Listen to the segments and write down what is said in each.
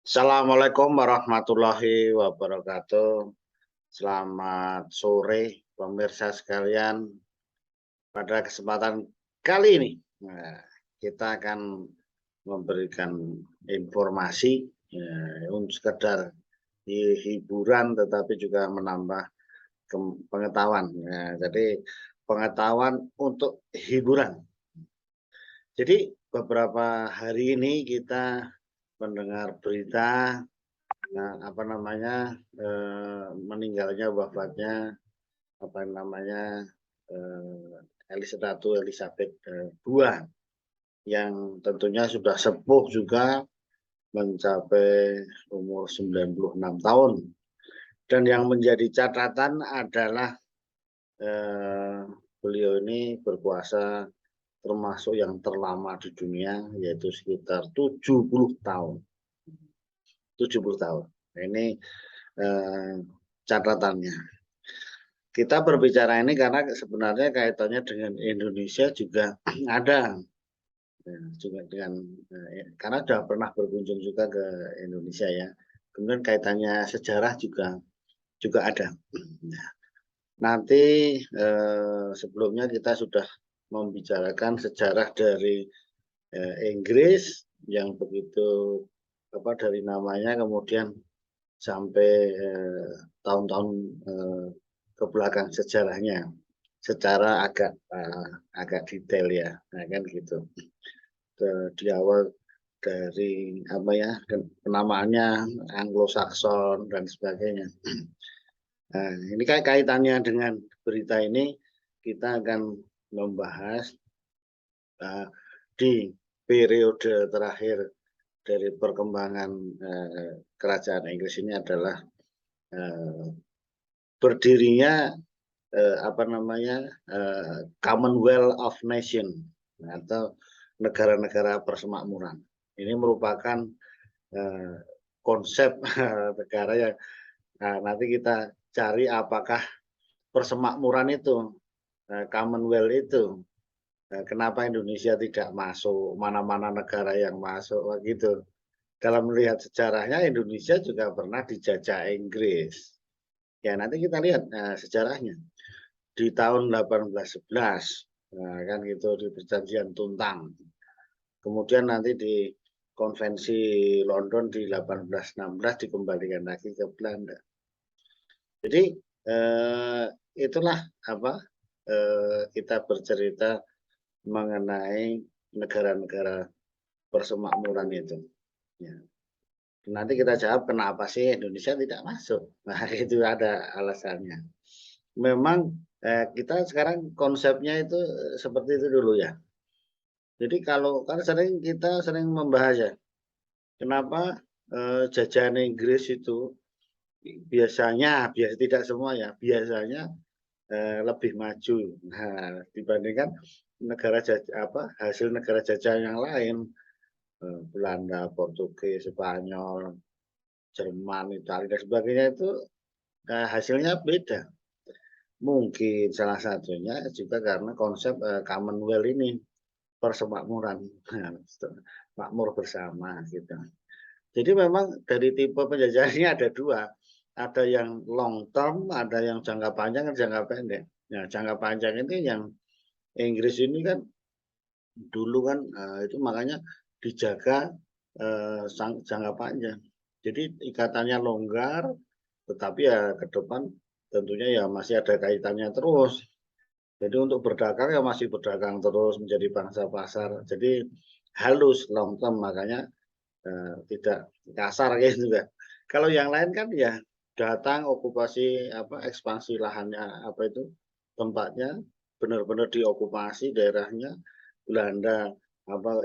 Assalamualaikum warahmatullahi wabarakatuh. Selamat sore pemirsa sekalian. Pada kesempatan kali ini, kita akan memberikan informasi untuk sekedar hiburan, tetapi juga menambah pengetahuan. Jadi pengetahuan untuk hiburan. Jadi beberapa hari ini kita mendengar berita meninggalnya, wafatnya, Elizabeth II, yang tentunya sudah sepuh juga, mencapai umur 96 tahun. Dan yang menjadi catatan adalah beliau ini berkuasa termasuk yang terlama di dunia, yaitu sekitar 70 tahun. 70 tahun. Nah, ini catatannya. Kita berbicara ini karena sebenarnya kaitannya dengan Indonesia juga ada, juga dengan karena sudah pernah berkunjung juga ke Indonesia ya. Kemudian kaitannya sejarah juga ada. Nanti sebelumnya kita sudah membicarakan sejarah dari Inggris yang begitu dari namanya, kemudian sampai tahun-tahun ke belakang sejarahnya secara agak detail ya, kan gitu. Di awal dari penamaannya Anglo-Saxon dan sebagainya. Nah, ini kaitannya dengan berita ini, kita akan membahas di periode terakhir dari perkembangan kerajaan Inggris ini adalah berdirinya Commonwealth of Nations atau negara-negara persemakmuran. Ini merupakan konsep negara yang nanti kita cari apakah persemakmuran itu, Commonwealth itu, kenapa Indonesia tidak masuk, mana-mana negara yang masuk gitu. Dalam melihat sejarahnya, Indonesia juga pernah dijajah Inggris. Ya, nanti kita lihat sejarahnya. Di tahun 1811, kan gitu, di perjanjian Tuntang. Kemudian nanti di konvensi London di 1816 dikembalikan lagi ke Belanda. Jadi itulah kita bercerita mengenai negara-negara persemakmuran itu. Ya. Nanti kita jawab kenapa sih Indonesia tidak masuk. Nah, itu ada alasannya. Memang kita sekarang konsepnya itu seperti itu dulu ya. Jadi kan kita sering membahas ya, kenapa jajahan Inggris itu biasanya tidak semua ya, biasanya lebih maju. Nah, dibandingkan hasil negara jajahan yang lain, Belanda, Portugis, Spanyol, Jerman, Italia dan sebagainya, itu hasilnya beda. Mungkin salah satunya juga karena konsep Commonwealth ini, persemakmuran, makmur bersama gitu. Jadi memang dari tipe penjajahannya ada dua, ada yang long term, ada yang jangka panjang dan jangka pendek. Nah, jangka panjang ini yang Inggris ini kan dulu kan itu makanya dijaga jangka panjang. Jadi ikatannya longgar, tetapi ya ke depan tentunya ya masih ada kaitannya terus. Jadi untuk berdagang ya masih berdagang terus, menjadi bangsa pasar. Jadi halus, long term, makanya tidak kasar gitu kan. Kalau yang lain kan ya datang okupasi ekspansi lahannya tempatnya benar-benar diokupasi daerahnya Belanda,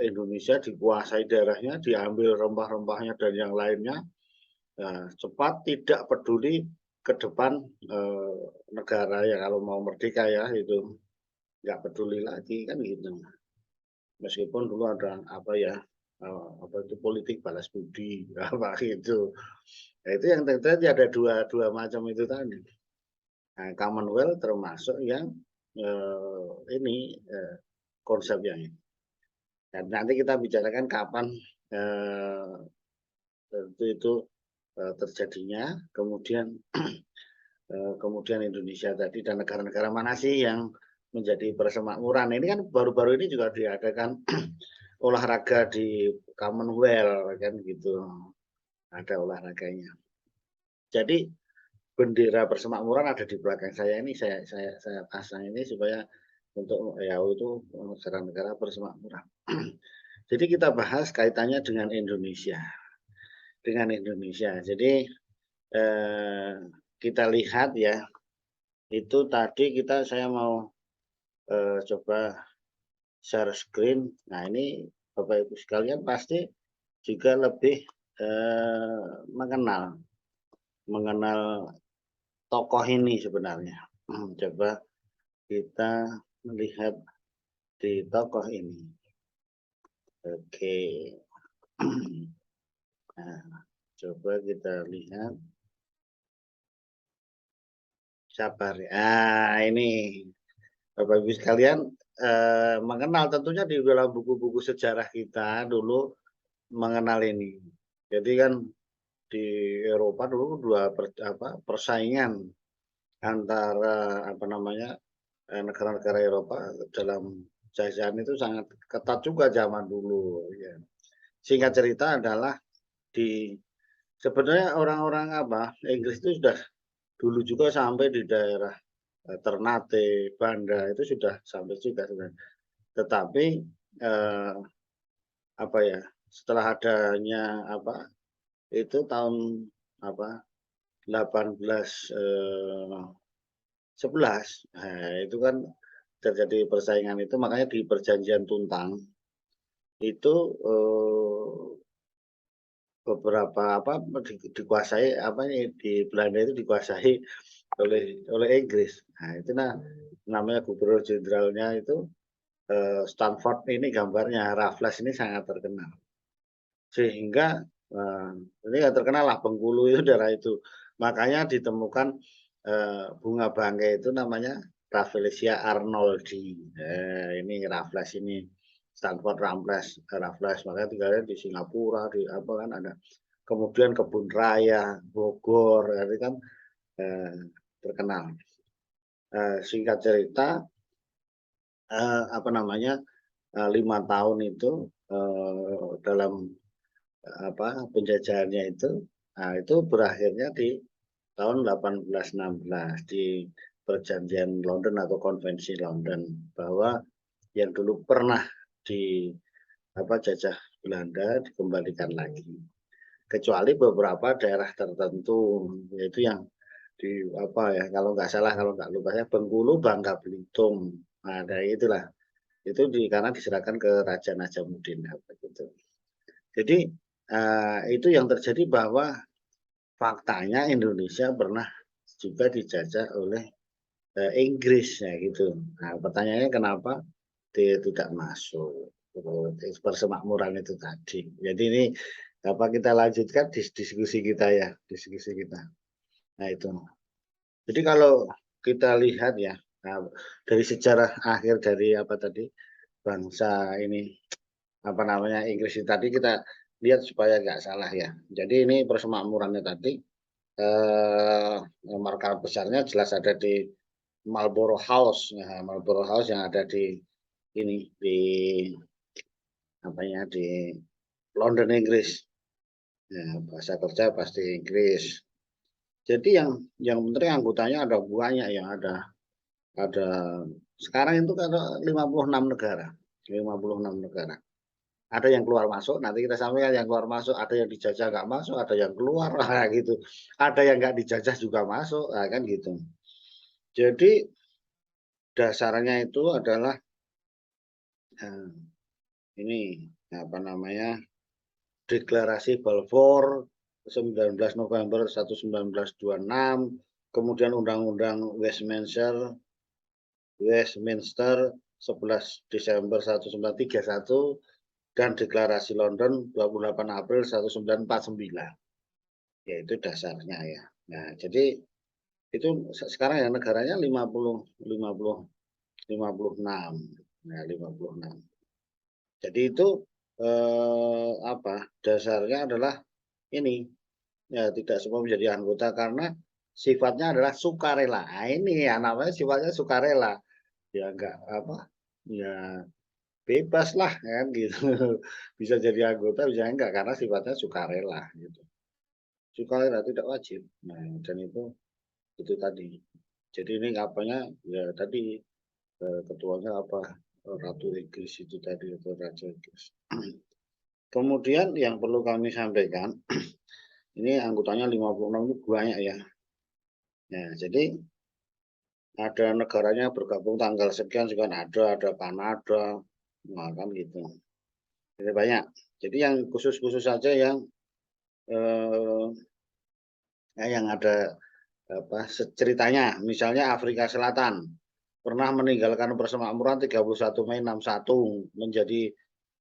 Indonesia dikuasai daerahnya, diambil rempah-rempahnya dan yang lainnya. Cepat, tidak peduli ke depan negara ya, kalau mau merdeka ya itu nggak peduli lagi kan gitu. Meskipun dulu ada politik balas budi itu. Nah, itu yang terjadi, ada dua macam itu tadi. Nah, Commonwealth termasuk yang konsep yang ini. Dan nanti kita bicarakan kapan tentu itu terjadinya. Kemudian kemudian Indonesia tadi dan negara-negara mana sih yang menjadi persemakmuran. Ini kan baru-baru ini juga diadakan olahraga di Commonwealth kan gitu. Ada olahraganya. Jadi bendera persemakmuran ada di belakang saya ini, saya pasang ini supaya untuk ya itu negara-negara persemakmuran. Jadi kita bahas kaitannya dengan Indonesia. Dengan Indonesia. Jadi kita lihat ya, itu tadi saya mau coba share screen. Nah ini Bapak Ibu sekalian pasti juga lebih mengenal tokoh ini sebenarnya. Coba kita melihat di tokoh ini. Oke. Nah, coba kita lihat. Sabar. Ini Bapak Ibu sekalian mengenal tentunya di dalam buku-buku sejarah kita dulu mengenal ini. Jadi kan di Eropa dulu persaingan antara negara-negara Eropa dalam jajahan itu sangat ketat juga zaman dulu. Ya. Singkat cerita adalah sebenarnya orang-orang Inggris itu sudah dulu juga sampai di daerah Ternate, Banda itu sudah sampai juga sebenarnya. Tetapi setelah adanya itu tahun 1811, itu kan terjadi persaingan itu, makanya di Perjanjian Tuntang itu beberapa dikuasai di Belanda itu dikuasai oleh Inggris. Nah itu namanya gubernur jenderalnya itu Stanford, ini gambarnya Raffles ini sangat terkenal. Sehingga ini yang terkenal lah Bengkulu itu daerah itu. Makanya ditemukan bunga bangkai itu namanya Rafflesia arnoldi. Ini Raffles ini Stanford Raffles, makanya tinggalnya di Singapura, di kan ada. Kemudian kebun raya Bogor, itu kan terkenal. Singkat cerita, 5 tahun itu dalam penjajahannya itu berakhirnya di tahun 1816 di Perjanjian London atau Konvensi London, bahwa yang dulu pernah jajah Belanda dikembalikan lagi, kecuali beberapa daerah tertentu, yaitu yang kalau nggak lupa ya, Bengkulu, Bangka Belitung. Nah, dari itulah itu karena diserahkan ke Raja Najamuddin begitu. Jadi itu yang terjadi, bahwa faktanya Indonesia pernah juga dijajah oleh Inggris ya gitu. Nah, pertanyaannya kenapa dia tidak masuk persemakmuran itu tadi. Jadi ini kita lanjutkan diskusi kita ya, diskusi kita. Nah itu. Jadi kalau kita lihat ya, dari sejarah akhir dari bangsa ini Inggris ini tadi, kita lihat supaya nggak salah ya. Jadi ini persemakmurannya tadi markas besarnya jelas ada di Marlborough House, ya, Marlborough House yang ada di di London, Inggris. Ya, bahasa kerja pasti Inggris. Jadi yang menteri anggotanya ada banyak, yang ada sekarang itu kan 56 negara. 56 negara. Ada yang keluar masuk, nanti kita sampaikan yang keluar masuk, ada yang dijajah nggak masuk, ada yang keluar gitu. Ada yang nggak dijajah juga masuk, kan gitu. Jadi dasarnya itu adalah ini Deklarasi Balfour 19 November 1926, kemudian Undang-Undang Westminster 11 Desember 1931, dan Deklarasi London 28 April 1949. Yaitu dasarnya ya. Nah, jadi itu sekarang ya negaranya 56. Nah, 56. Jadi itu dasarnya adalah ini ya tidak semua menjadi anggota karena sifatnya adalah sukarela. Nah, ini ya namanya sifatnya sukarela. Ya enggak apa ya bebas lah kan gitu. Bisa jadi anggota bisa enggak karena sifatnya sukarela gitu. Sukarela tidak wajib. Nah, dan itu tadi. Jadi ini apanya ya tadi ketuanya apa Ratu Inggris itu tadi atau Raja Inggris. Kemudian yang perlu kami sampaikan, ini anggotanya 56 itu banyak ya. Nah, jadi ada negaranya bergabung tanggal sekian sekian ada Kanada, nah kan gitu. Jadi banyak. Jadi yang khusus-khusus saja eh, yang ada apa ceritanya, misalnya Afrika Selatan pernah meninggalkan persemakmuran 31 Mei 61 menjadi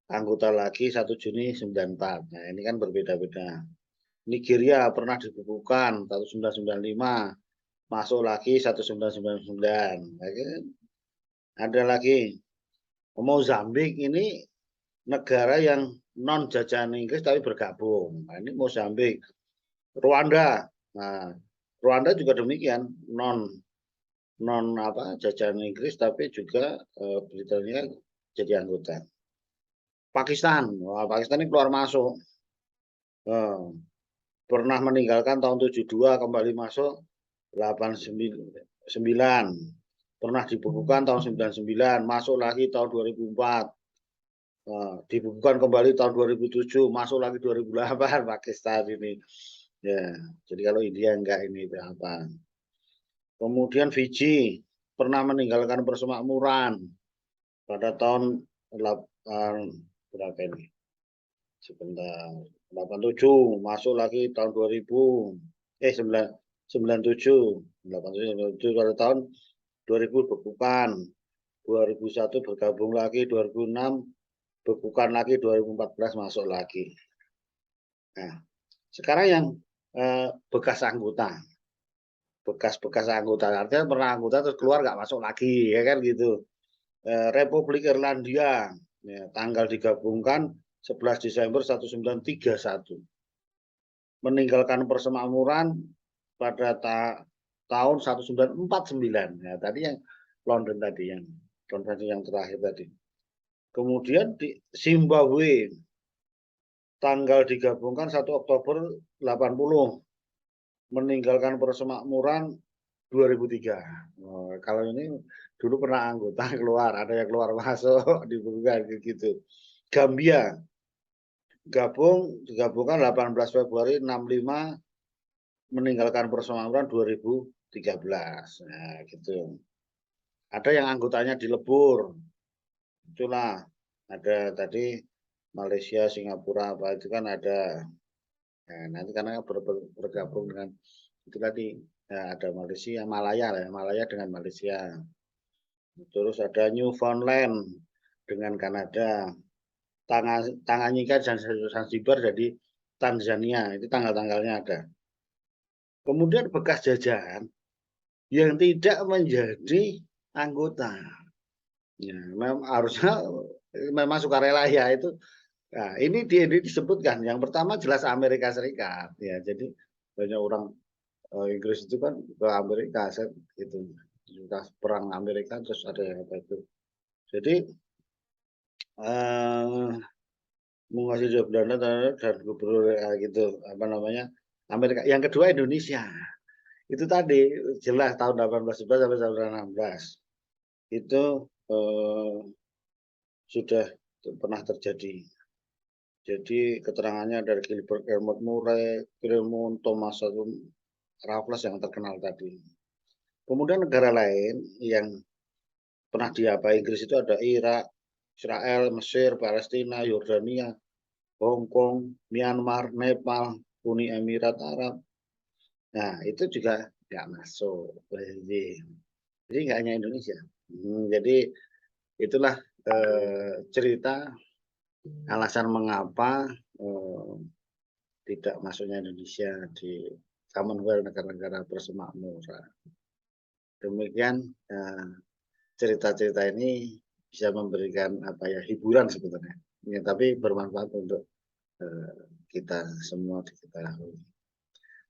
anggota lagi 1 Juni 94. Nah, ini kan berbeda-beda. Nigeria pernah dibukukan 1995, masuk lagi 1999. Nah, kan ada lagi Mozambik ini negara yang non jajahan Inggris tapi bergabung. Nah, ini Mozambik. Rwanda. Nah, Rwanda juga demikian, non non apa jajahan Inggris tapi juga Britania jadi anggota. Pakistan, wah Pakistan ini keluar masuk. Pernah meninggalkan tahun 72 kembali masuk 89. Pernah dibukukan tahun 99, masuk lagi tahun 2004. Dibukukan kembali tahun 2007, masuk lagi 2008 Pakistan ini. Ya, jadi kalau India enggak ini apa. Kemudian Fiji pernah meninggalkan persemakmuran pada tahun 8, berapa ini? Sebentar. 87 masuk lagi tahun 2000 97 87 pada tahun 2000 bekukan 2001 bergabung lagi 2006 bekukan lagi 2014 masuk lagi. Nah, sekarang yang bekas anggota bekas artinya pernah anggota terus keluar nggak masuk lagi ya kan gitu. Republik Irlandia ya, tanggal digabungkan 11 Desember 1931 meninggalkan persemakmuran pada tahun 1949. Ya, tadi yang London tadi yang konferensi yang terakhir tadi. Kemudian di Zimbabwe tanggal digabungkan 1 Oktober 80 meninggalkan persemakmuran 2003. Oh, kalau ini dulu pernah anggota keluar, ada yang keluar masuk dibuka gitu. Gambia digabungkan 18 Februari 65 meninggalkan persemakmuran 2013. Nah, gitu. Ada yang anggotanya dilebur. Itulah ada tadi Malaysia, Singapura apa itu kan ada. Nah, nanti karena bergabung dengan itu tadi ya, ada Malaysia, Malaya dengan Malaysia. Terus ada Newfoundland dengan Kanada. Tanganyika dan Zanzibar jadi Tanzania. Itu tanggal-tanggalnya ada. Kemudian bekas jajahan yang tidak menjadi anggota. Ya, memang harusnya memang sukarela ya itu. Nah, ini disebutkan. Yang pertama jelas Amerika Serikat ya. Jadi banyak orang Inggris itu kan ke Amerika itu sudah perang Amerika terus ada yang apa itu. Jadi menguasai Jawa Belanda dan gubernur gitu apa namanya Amerika. Yang kedua Indonesia. Itu tadi jelas tahun 1811 sampai tahun 16 itu sudah pernah terjadi. Jadi keterangannya dari Gilbert Elmore Murray, Claremont, Thomas Raffles yang terkenal tadi. Kemudian negara lain yang pernah diapai Inggris itu ada Irak, Israel, Mesir, Palestina, Yordania, Hong Kong, Myanmar, Nepal, Uni Emirat Arab. Nah, itu juga nggak masuk. Jadi nggak hanya Indonesia. Jadi itulah cerita alasan mengapa tidak masuknya Indonesia di Commonwealth negara-negara persemakmuran. Demikian cerita-cerita ini bisa memberikan apa ya hiburan sebetulnya, ya, tapi bermanfaat untuk kita. kita semua diketahui.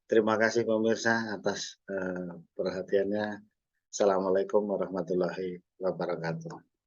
Terima kasih pemirsa atas perhatiannya. Assalamualaikum warahmatullahi wabarakatuh.